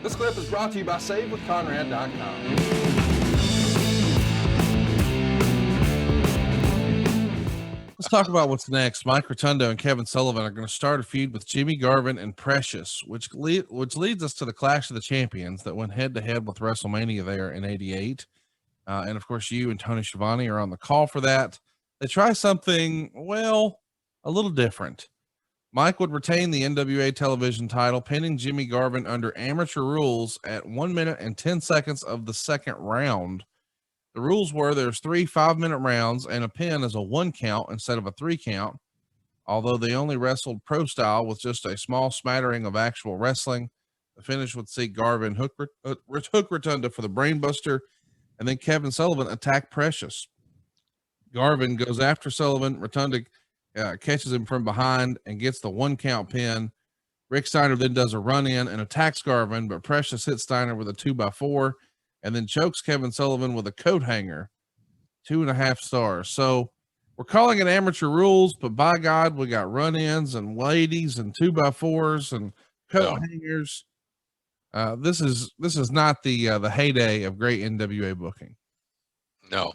This clip is brought to you by SaveWithConrad.com. Let's talk about what's next. Mike Rotundo and Kevin Sullivan are going to start a feud with Jimmy Garvin and Precious, which leads us to the Clash of the Champions that went head-to-head with WrestleMania there in '88. And, of course, you and Tony Schiavone are on the call for that. They try something, well, a little different. Mike would retain the NWA television title, pinning Jimmy Garvin under amateur rules at 1 minute and 10 seconds of the second round. The rules were there's 3 5-minute rounds and a pin is a 1 count instead of a 3 count. Although they only wrestled pro style with just a small smattering of actual wrestling, the finish would see Garvin hook Rotunda for the brainbuster, and then Kevin Sullivan attacked Precious. Garvin goes after Sullivan. Rotunda catches him from behind and gets the 1 count pin. Rick Steiner then does a run in and attacks Garvin, but Precious hits Steiner with a 2x4 and then chokes Kevin Sullivan with a coat hanger. 2.5 stars. So we're calling it amateur rules, but by God, we got run ins and ladies and 2x4s and coat hangers. This is not the heyday of great NWA booking. No,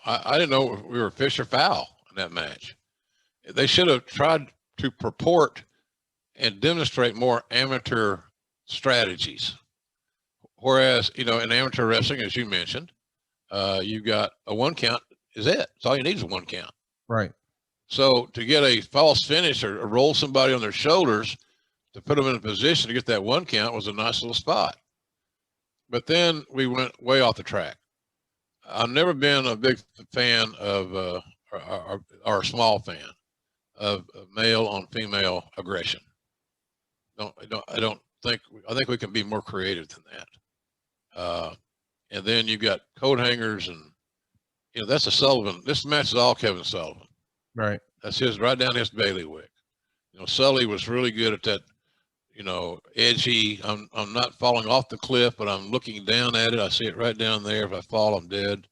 I didn't know we were fish or foul in that match. They should have tried to purport and demonstrate more amateur strategies. Whereas, in amateur wrestling, as you mentioned, you got a 1 count is it. That's all you need is a 1 count. Right. So to get a false finish or roll somebody on their shoulders to put them in a position to get that 1 count was a nice little spot. But then we went way off the track. I've never been a big fan of, or a small fan of male on female aggression. I think we can be more creative than that. And then you got coat hangers and, that's a Sullivan. This match is all Kevin Sullivan. Right. That's right down his bailiwick. Sully was really good at that, edgy. I'm not falling off the cliff, but I'm looking down at it. I see it right down there. If I fall, I'm dead.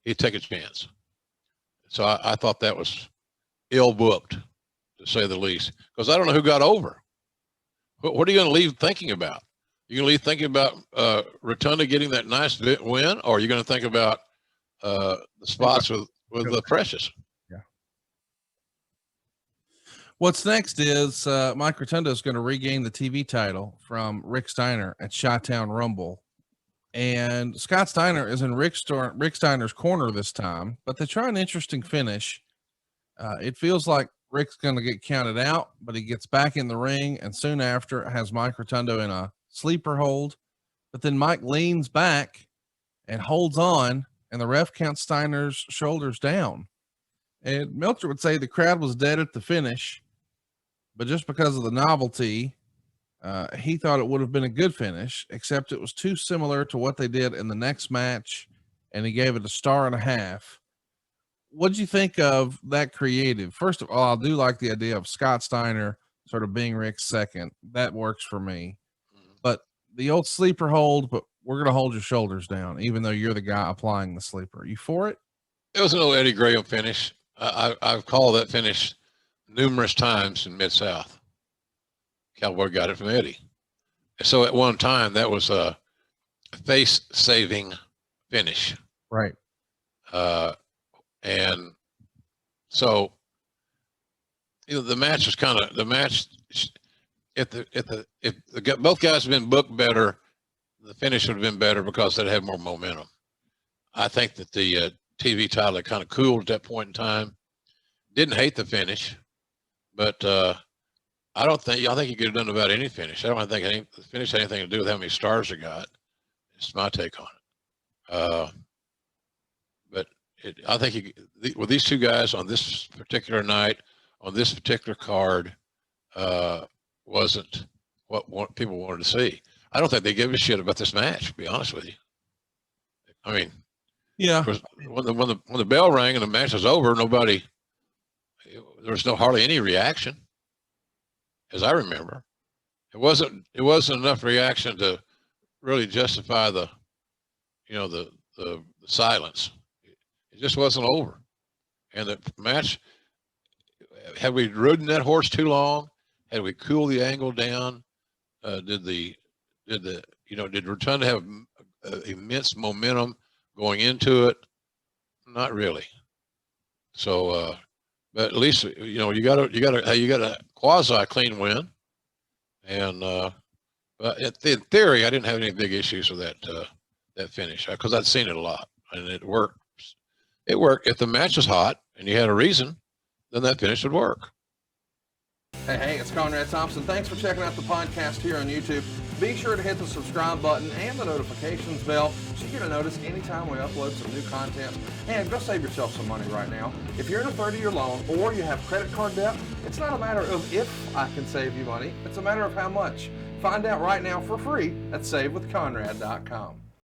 He'd take a chance. So I thought that was ill booked, to say the least, because I don't know who got over. What are you going to leave thinking about? You going to leave thinking about Rotunda getting that nice win, or are you going to think about the spots with the Precious? Yeah. What's next is Mike Rotunda is going to regain the TV title from Rick Steiner at Chi-Town Rumble. And Scott Steiner is in Rick Steiner's corner this time, but they try an interesting finish. It feels like Rick's going to get counted out, but he gets back in the ring and soon after has Mike Rotundo in a sleeper hold. But then Mike leans back and holds on, and the ref counts Steiner's shoulders down. And Meltzer would say the crowd was dead at the finish, but just because of the novelty, he thought it would have been a good finish, except it was too similar to what they did in the next match, and he gave it a 1.5 stars. What'd you think of that creative? First of all, I do like the idea of Scott Steiner sort of being Rick's second. That works for me. But the old sleeper hold, but we're going to hold your shoulders down, even though you're the guy applying the sleeper. You for it? It was an old Eddie Graham finish. I've called that finish numerous times in Mid-South. Cowboy got it from Eddie. And so at one time, that was a face-saving finish. Right. And so, the match was if both guys had been booked better, the finish would have been better because they'd have more momentum. I think that the TV title had kind of cooled at that point in time. Didn't hate the finish, but I think you could have done about any finish. I don't think the finish had anything to do with how many stars it got. It's my take on it. But I think with these two guys on this particular night, on this particular card, wasn't what people wanted to see. I don't think they gave a shit about this match, to be honest with you. I mean, yeah. When the bell rang and the match was over, there was hardly any reaction, as I remember. It wasn't enough reaction to really justify the silence. It just wasn't over. And the match, had we ridden that horse too long? Had we cooled the angle down? Did did Rotunda have immense momentum going into it? Not really. So, but at least you got a quasi clean win, and but in theory, I didn't have any big issues with that finish because I'd seen it a lot and it worked. It worked. If the match was hot and you had a reason, then that finish would work. Hey, it's Conrad Thompson. Thanks for checking out the podcast here on YouTube. Be sure to hit the subscribe button and the notifications bell so you get a notice anytime we upload some new content. And go save yourself some money right now. If you're in a 30-year loan or you have credit card debt, it's not a matter of if I can save you money. It's a matter of how much. Find out right now for free at SaveWithConrad.com.